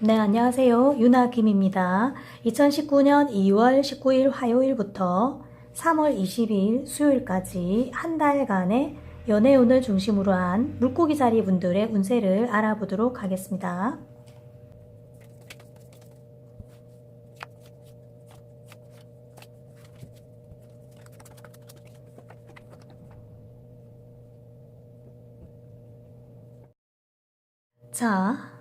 네, 안녕하세요. 유나 김입니다. 2019년 2월 19일 화요일부터 3월 20일 수요일까지 한 달간의 연애운을 중심으로 한 물고기 자리 분들의 운세를 알아보도록 하겠습니다. 자,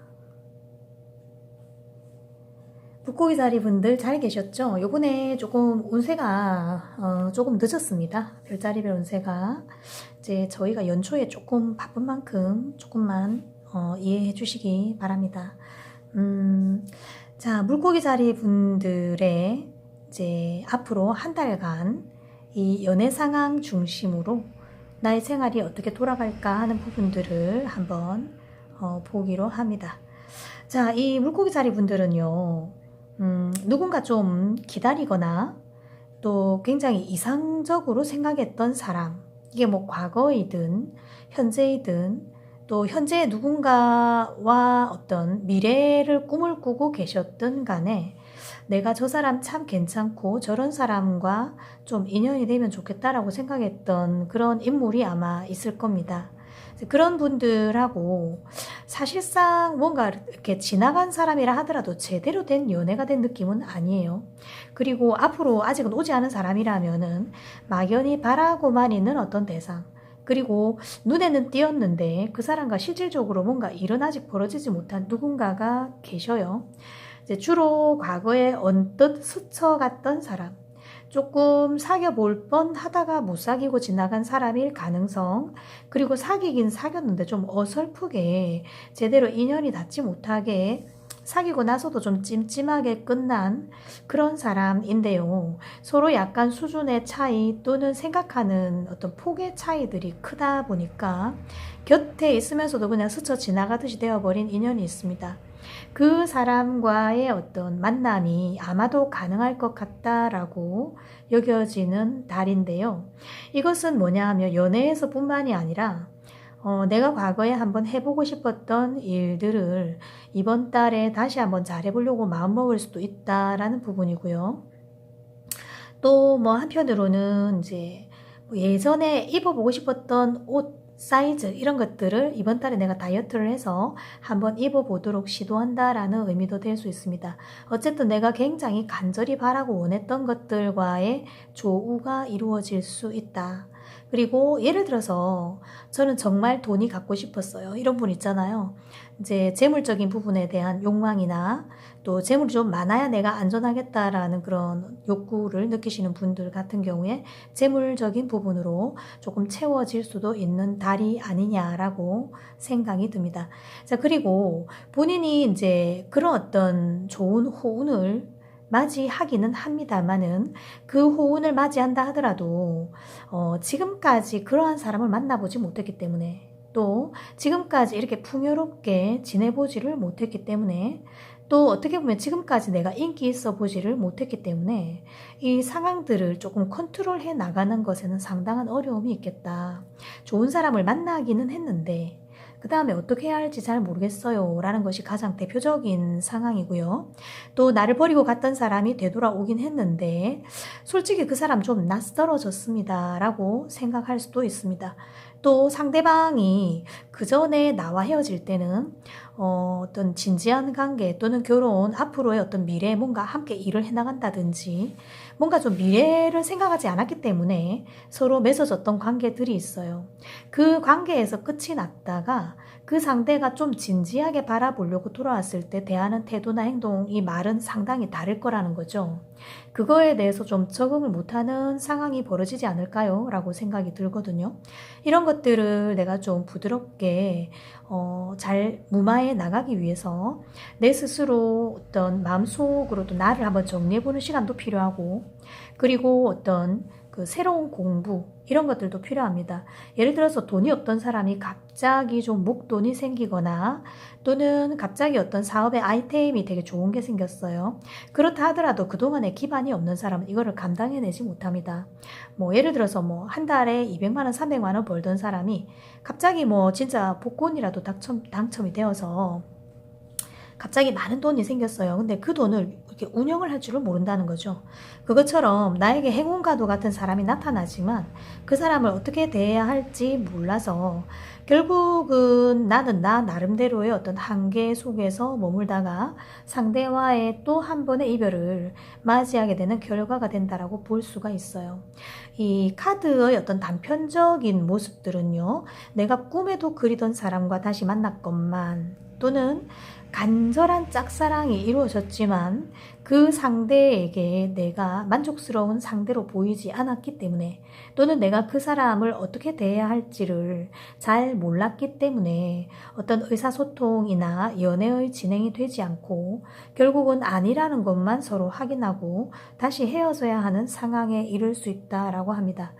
물고기 자리 분들 잘 계셨죠? 요번에 조금 운세가 조금 늦었습니다. 별자리별 운세가. 이제 저희가 연초에 조금 바쁜 만큼 조금만 이해해 주시기 바랍니다. 자, 물고기 자리 분들의 이제 앞으로 한 달간 이 연애 상황 중심으로 나의 생활이 어떻게 돌아갈까 하는 부분들을 한번 보기로 합니다. 자, 이 물고기 자리 분들은요, 누군가 좀 기다리거나 또 굉장히 이상적으로 생각했던 사람, 이게 뭐 과거이든 현재이든 또 현재 누군가와 어떤 미래를 꿈을 꾸고 계셨든 간에 내가 저 사람 참 괜찮고 저런 사람과 좀 인연이 되면 좋겠다라고 생각했던 그런 인물이 아마 있을 겁니다. 그런 분들하고 사실상 뭔가 이렇게 지나간 사람이라 하더라도 제대로 된 연애가 된 느낌은 아니에요. 그리고 앞으로 아직은 오지 않은 사람이라면은 막연히 바라고만 있는 어떤 대상, 그리고 눈에는 띄었는데 그 사람과 실질적으로 뭔가 일은 아직 벌어지지 못한 누군가가 계셔요. 이제 주로 과거에 언뜻 스쳐갔던 사람, 조금 사귀어볼 뻔 하다가 못 사귀고 지나간 사람일 가능성, 그리고 사귀긴 사귀었는데 좀 어설프게 제대로 인연이 닿지 못하게 사귀고 나서도 좀 찜찜하게 끝난 그런 사람인데요. 서로 약간 수준의 차이 또는 생각하는 어떤 폭의 차이들이 크다 보니까 곁에 있으면서도 그냥 스쳐 지나가듯이 되어버린 인연이 있습니다. 그 사람과의 어떤 만남이 아마도 가능할 것 같다라고 여겨지는 달인데요. 이것은 뭐냐 하면 연애에서 뿐만이 아니라 내가 과거에 한번 해보고 싶었던 일들을 이번 달에 다시 한번 잘해보려고 마음먹을 수도 있다라는 부분이고요. 또 뭐 한편으로는 이제 뭐 예전에 입어보고 싶었던 옷 사이즈 이런 것들을 이번 달에 내가 다이어트를 해서 한번 입어보도록 시도한다라는 의미도 될 수 있습니다. 어쨌든 내가 굉장히 간절히 바라고 원했던 것들과의 조우가 이루어질 수 있다. 그리고 예를 들어서 저는 정말 돈이 갖고 싶었어요. 이런 분 있잖아요. 이제 재물적인 부분에 대한 욕망이나 또 재물이 좀 많아야 내가 안전하겠다라는 그런 욕구를 느끼시는 분들 같은 경우에 재물적인 부분으로 조금 채워질 수도 있는 달이 아니냐라고 생각이 듭니다. 자, 그리고 본인이 이제 그런 어떤 좋은 호운을 맞이하기는 합니다만은 그 호운을 맞이한다 하더라도 지금까지 그러한 사람을 만나보지 못했기 때문에 또 지금까지 이렇게 풍요롭게 지내보지를 못했기 때문에 또 어떻게 보면 지금까지 내가 인기 있어 보지를 못했기 때문에 이 상황들을 조금 컨트롤해 나가는 것에는 상당한 어려움이 있겠다. 좋은 사람을 만나기는 했는데 그 다음에 어떻게 해야 할지 잘 모르겠어요 라는 것이 가장 대표적인 상황이고요. 또 나를 버리고 갔던 사람이 되돌아오긴 했는데 솔직히 그 사람 좀 낯설어졌습니다 라고 생각할 수도 있습니다. 또 상대방이 그 전에 나와 헤어질 때는 어떤 진지한 관계 또는 결혼, 앞으로의 어떤 미래에 뭔가 함께 일을 해나간다든지 뭔가 좀 미래를 생각하지 않았기 때문에 서로 맺어졌던 관계들이 있어요. 그 관계에서 끝이 났다가 그 상대가 좀 진지하게 바라보려고 돌아왔을 때 대하는 태도나 행동이 말은 상당히 다를 거라는 거죠. 그거에 대해서 좀 적응을 못하는 상황이 벌어지지 않을까요? 라고 생각이 들거든요. 이런 것들을 내가 좀 부드럽게 잘 무마해 나가기 위해서 내 스스로 어떤 마음속으로도 나를 한번 정리해보는 시간도 필요하고, 그리고 어떤 그 새로운 공부 이런 것들도 필요합니다. 예를 들어서 돈이 없던 사람이 갑자기 좀 목돈이 생기거나 또는 갑자기 어떤 사업의 아이템이 되게 좋은 게 생겼어요. 그렇다 하더라도 그동안에 기반이 없는 사람은 이거를 감당해내지 못합니다. 뭐 예를 들어서 뭐 한 달에 200만 원, 300만 원 벌던 사람이 갑자기 뭐 진짜 복권이라도 당첨이 되어서 갑자기 많은 돈이 생겼어요. 근데 그 돈을 이렇게 운영을 할 줄을 모른다는 거죠. 그것처럼 나에게 행운가도 같은 사람이 나타나지만 그 사람을 어떻게 대해야 할지 몰라서 결국은 나는 나 나름대로의 어떤 한계 속에서 머물다가 상대와의 또 한 번의 이별을 맞이하게 되는 결과가 된다라고 볼 수가 있어요. 이 카드의 어떤 단편적인 모습들은요, 내가 꿈에도 그리던 사람과 다시 만났건만, 또는 간절한 짝사랑이 이루어졌지만 그 상대에게 내가 만족스러운 상대로 보이지 않았기 때문에, 또는 내가 그 사람을 어떻게 대해야 할지를 잘 몰랐기 때문에 어떤 의사소통이나 연애의 진행이 되지 않고 결국은 아니라는 것만 서로 확인하고 다시 헤어져야 하는 상황에 이를 수 있다라고 합니다.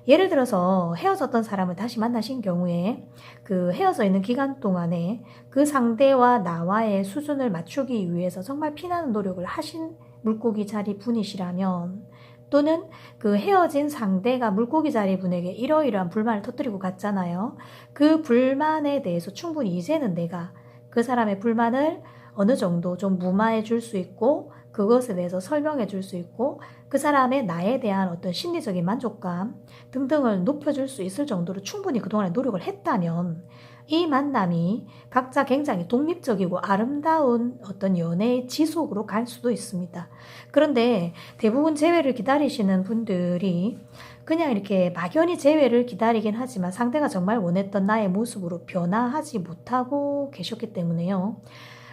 예를 들어서 헤어졌던 사람을 다시 만나신 경우에 그 헤어져 있는 기간 동안에 그 상대와 나와의 수준을 맞추기 위해서 정말 피나는 노력을 하신 물고기 자리 분이시라면, 또는 그 헤어진 상대가 물고기 자리 분에게 이러이러한 불만을 터뜨리고 갔잖아요. 그 불만에 대해서 충분히 이제는 내가 그 사람의 불만을 어느 정도 좀 무마해 줄 수 있고 그것에 대해서 설명해 줄 수 있고 그 사람의 나에 대한 어떤 심리적인 만족감 등등을 높여줄 수 있을 정도로 충분히 그동안에 노력을 했다면 이 만남이 각자 굉장히 독립적이고 아름다운 어떤 연애의 지속으로 갈 수도 있습니다. 그런데 대부분 재회를 기다리시는 분들이 그냥 이렇게 막연히 재회를 기다리긴 하지만 상대가 정말 원했던 나의 모습으로 변화하지 못하고 계셨기 때문에요.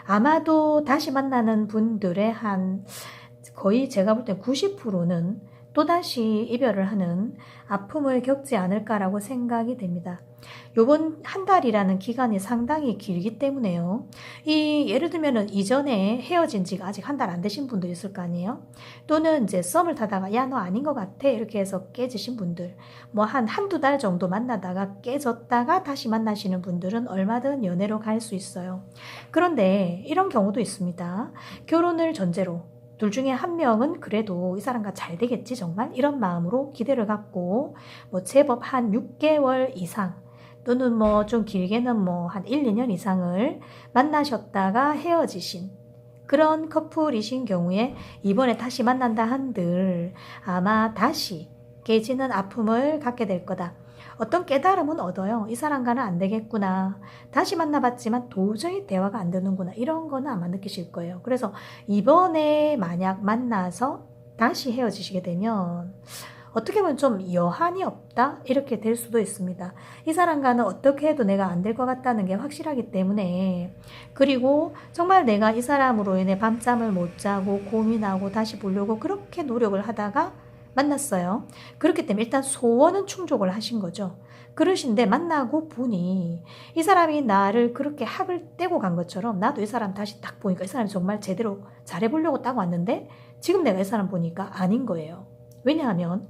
아마도 다시 만나는 분들의 한 거의 제가 볼 때 90%는 또다시 이별을 하는 아픔을 겪지 않을까라고 생각이 됩니다. 요번 한 달이라는 기간이 상당히 길기 때문에요. 예를 들면은 이전에 헤어진 지가 아직 한 달 안 되신 분들 있을 거 아니에요? 또는 이제 썸을 타다가 야, 너 아닌 것 같아 이렇게 해서 깨지신 분들, 뭐 한두 달 정도 만나다가 깨졌다가 다시 만나시는 분들은 얼마든 연애로 갈 수 있어요. 그런데 이런 경우도 있습니다. 결혼을 전제로 둘 중에 한 명은 그래도 이 사람과 잘 되겠지 정말 이런 마음으로 기대를 갖고 뭐 제법 한 6개월 이상 또는 뭐 좀 길게는 뭐 한 1, 2년 이상을 만나셨다가 헤어지신 그런 커플이신 경우에 이번에 다시 만난다 한들 아마 다시 깨지는 아픔을 갖게 될 거다. 어떤 깨달음은 얻어요. 이 사람과는 안 되겠구나. 다시 만나봤지만 도저히 대화가 안 되는구나. 이런 거는 아마 느끼실 거예요. 그래서 이번에 만약 만나서 다시 헤어지시게 되면 어떻게 보면 좀 여한이 없다? 이렇게 될 수도 있습니다. 이 사람과는 어떻게 해도 내가 안 될 것 같다는 게 확실하기 때문에, 그리고 정말 내가 이 사람으로 인해 밤잠을 못 자고 고민하고 다시 보려고 그렇게 노력을 하다가 만났어요. 그렇기 때문에 일단 소원은 충족을 하신 거죠. 그러신데 만나고 보니 이 사람이 나를 그렇게 학을 떼고 간 것처럼 나도 이 사람 다시 딱 보니까 이 사람이 정말 제대로 잘해보려고 딱 왔는데 지금 내가 이 사람 보니까 아닌 거예요. 왜냐하면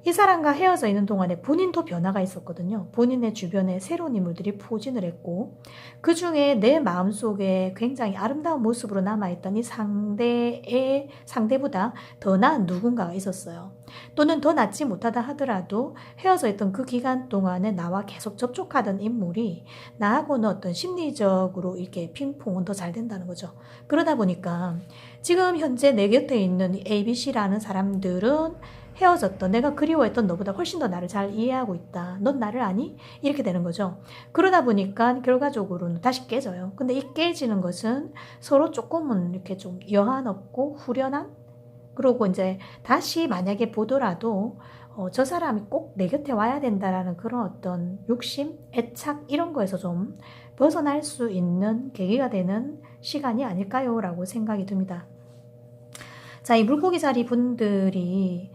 이 사람과 헤어져 있는 동안에 본인도 변화가 있었거든요. 본인의 주변에 새로운 인물들이 포진을 했고 그 중에 내 마음속에 굉장히 아름다운 모습으로 남아있던 이 상대보다 더 나은 누군가가 있었어요. 또는 더 낫지 못하다 하더라도 헤어져 있던 그 기간 동안에 나와 계속 접촉하던 인물이 나하고는 어떤 심리적으로 이렇게 핑퐁은 더 잘 된다는 거죠. 그러다 보니까 지금 현재 내 곁에 있는 ABC라는 사람들은 헤어졌던 내가 그리워했던 너보다 훨씬 더 나를 잘 이해하고 있다. 넌 나를 아니? 이렇게 되는 거죠. 그러다 보니까 결과적으로는 다시 깨져요. 근데 이 깨지는 것은 서로 조금은 이렇게 좀 여한 없고 후련한? 그러고 이제 다시 만약에 보더라도 저 사람이 꼭 내 곁에 와야 된다라는 그런 어떤 욕심, 애착 이런 거에서 좀 벗어날 수 있는 계기가 되는 시간이 아닐까요? 라고 생각이 듭니다. 자, 이 물고기 자리 분들이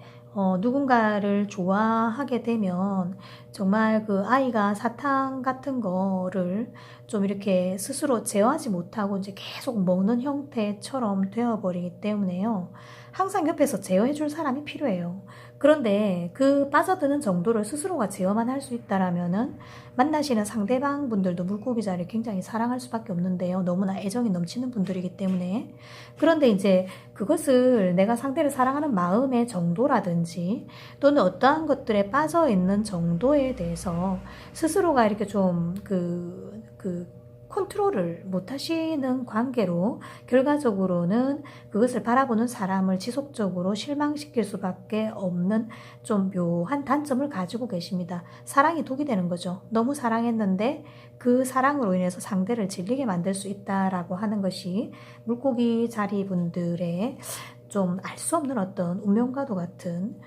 누군가를 좋아하게 되면 정말 그 아이가 사탕 같은 거를 좀 이렇게 스스로 제어하지 못하고 이제 계속 먹는 형태처럼 되어버리기 때문에요. 항상 옆에서 제어해줄 사람이 필요해요. 그런데 그 빠져드는 정도를 스스로가 제어만 할 수 있다라면은 만나시는 상대방 분들도 물고기 자리를 굉장히 사랑할 수밖에 없는데요. 너무나 애정이 넘치는 분들이기 때문에. 그런데 이제 그것을 내가 상대를 사랑하는 마음의 정도라든지 또는 어떠한 것들에 빠져 있는 정도에 대해서 스스로가 이렇게 좀 컨트롤을 못 하시는 관계로 결과적으로는 그것을 바라보는 사람을 지속적으로 실망시킬 수밖에 없는 좀 묘한 단점을 가지고 계십니다. 사랑이 독이 되는 거죠. 너무 사랑했는데 그 사랑으로 인해서 상대를 질리게 만들 수 있다라고 하는 것이 물고기 자리분들의 좀 알 수 없는 어떤 운명과도 같은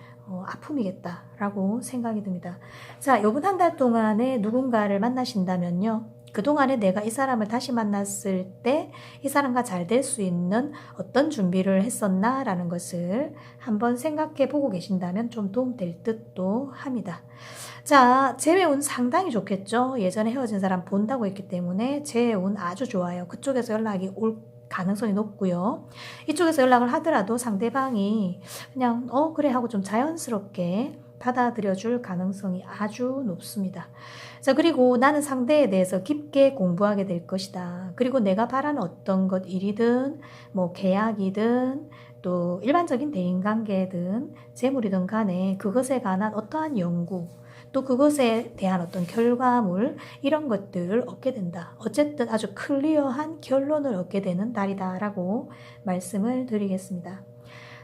아픔이겠다라고 생각이 듭니다. 자, 요번 한 달 동안에 누군가를 만나신다면요. 그동안에 내가 이 사람을 다시 만났을 때 이 사람과 잘 될 수 있는 어떤 준비를 했었나 라는 것을 한번 생각해 보고 계신다면 좀 도움될 듯도 합니다. 자, 재회운 상당히 좋겠죠. 예전에 헤어진 사람 본다고 했기 때문에 재회운 아주 좋아요. 그쪽에서 연락이 올 가능성이 높고요. 이쪽에서 연락을 하더라도 상대방이 그냥 그래 하고 좀 자연스럽게 받아들여 줄 가능성이 아주 높습니다. 자, 그리고 나는 상대에 대해서 깊게 공부하게 될 것이다. 그리고 내가 바라는 어떤 것 일이든 뭐 계약이든 또 일반적인 대인관계든 재물이든 간에 그것에 관한 어떠한 연구 또 그것에 대한 어떤 결과물 이런 것들을 얻게 된다. 어쨌든 아주 클리어한 결론을 얻게 되는 달이다라고 말씀을 드리겠습니다.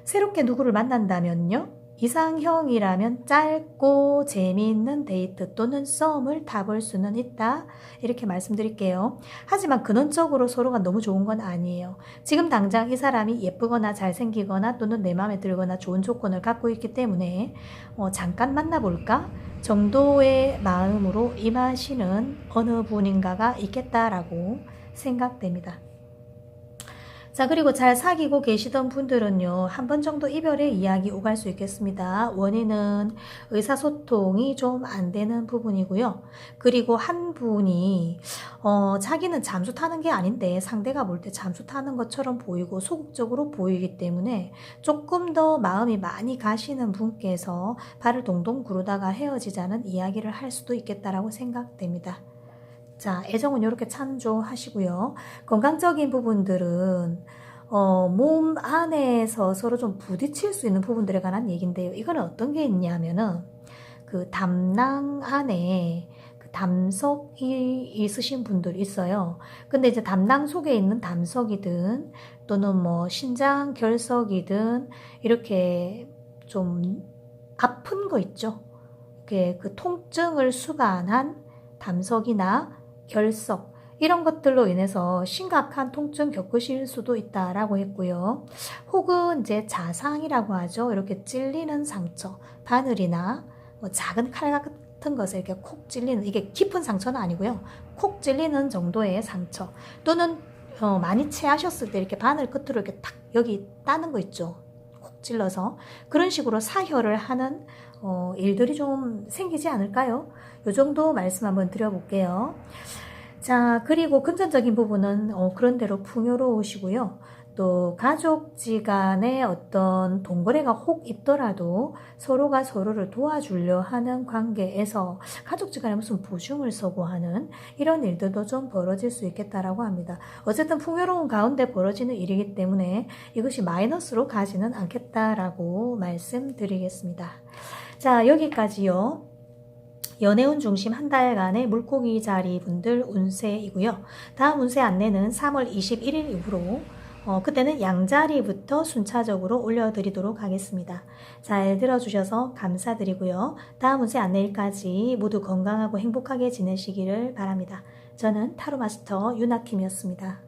새롭게 누구를 만난다면요. 이상형이라면 짧고 재미있는 데이트 또는 썸을 타볼 수는 있다. 이렇게 말씀드릴게요. 하지만 근원적으로 서로가 너무 좋은 건 아니에요. 지금 당장 이 사람이 예쁘거나 잘생기거나 또는 내 마음에 들거나 좋은 조건을 갖고 있기 때문에 잠깐 만나볼까? 정도의 마음으로 임하시는 어느 분인가가 있겠다라고 생각됩니다. 자, 그리고 잘 사귀고 계시던 분들은요, 한 번 정도 이별의 이야기 오갈 수 있겠습니다. 원인은 의사소통이 좀 안 되는 부분이고요. 그리고 한 분이 자기는 잠수 타는 게 아닌데 상대가 볼 때 잠수 타는 것처럼 보이고 소극적으로 보이기 때문에 조금 더 마음이 많이 가시는 분께서 발을 동동 구르다가 헤어지자는 이야기를 할 수도 있겠다라고 생각됩니다. 자, 애정은 이렇게 참조하시고요. 건강적인 부분들은 몸 안에서 서로 좀 부딪힐 수 있는 부분들에 관한 얘기인데요. 이거는 어떤 게 있냐면은 그 담낭 안에 그 담석이 있으신 분들이 있어요. 근데 이제 담낭 속에 있는 담석이든 또는 뭐 신장 결석이든 이렇게 좀 아픈 거 있죠. 그 통증을 수반한 담석이나 결석 이런 것들로 인해서 심각한 통증 겪으실 수도 있다라고 했고요. 혹은 이제 자상이라고 하죠. 이렇게 찔리는 상처, 바늘이나 뭐 작은 칼 같은 것을 이렇게 콕 찔리는, 이게 깊은 상처는 아니고요. 콕 찔리는 정도의 상처 또는 많이 체하셨을 때 이렇게 바늘 끝으로 이렇게 탁 여기 따는 거 있죠. 콕 찔러서 그런 식으로 사혈을 하는 일들이 좀 생기지 않을까요? 요 정도 말씀 한번 드려볼게요. 자, 그리고 금전적인 부분은 그런대로 풍요로우시고요. 또 가족지간에 어떤 동거래가 혹 있더라도 서로가 서로를 도와주려 하는 관계에서 가족지간에 무슨 보증을 서고 하는 이런 일들도 좀 벌어질 수 있겠다라고 합니다. 어쨌든 풍요로운 가운데 벌어지는 일이기 때문에 이것이 마이너스로 가지는 않겠다라고 말씀드리겠습니다. 자, 여기까지요. 연애운 중심 한 달간의 물고기 자리 분들 운세이고요. 다음 운세 안내는 3월 21일 이후로 그때는 양자리부터 순차적으로 올려드리도록 하겠습니다. 잘 들어주셔서 감사드리고요. 다음 운세 안내일까지 모두 건강하고 행복하게 지내시기를 바랍니다. 저는 타로마스터 유나킴이었습니다.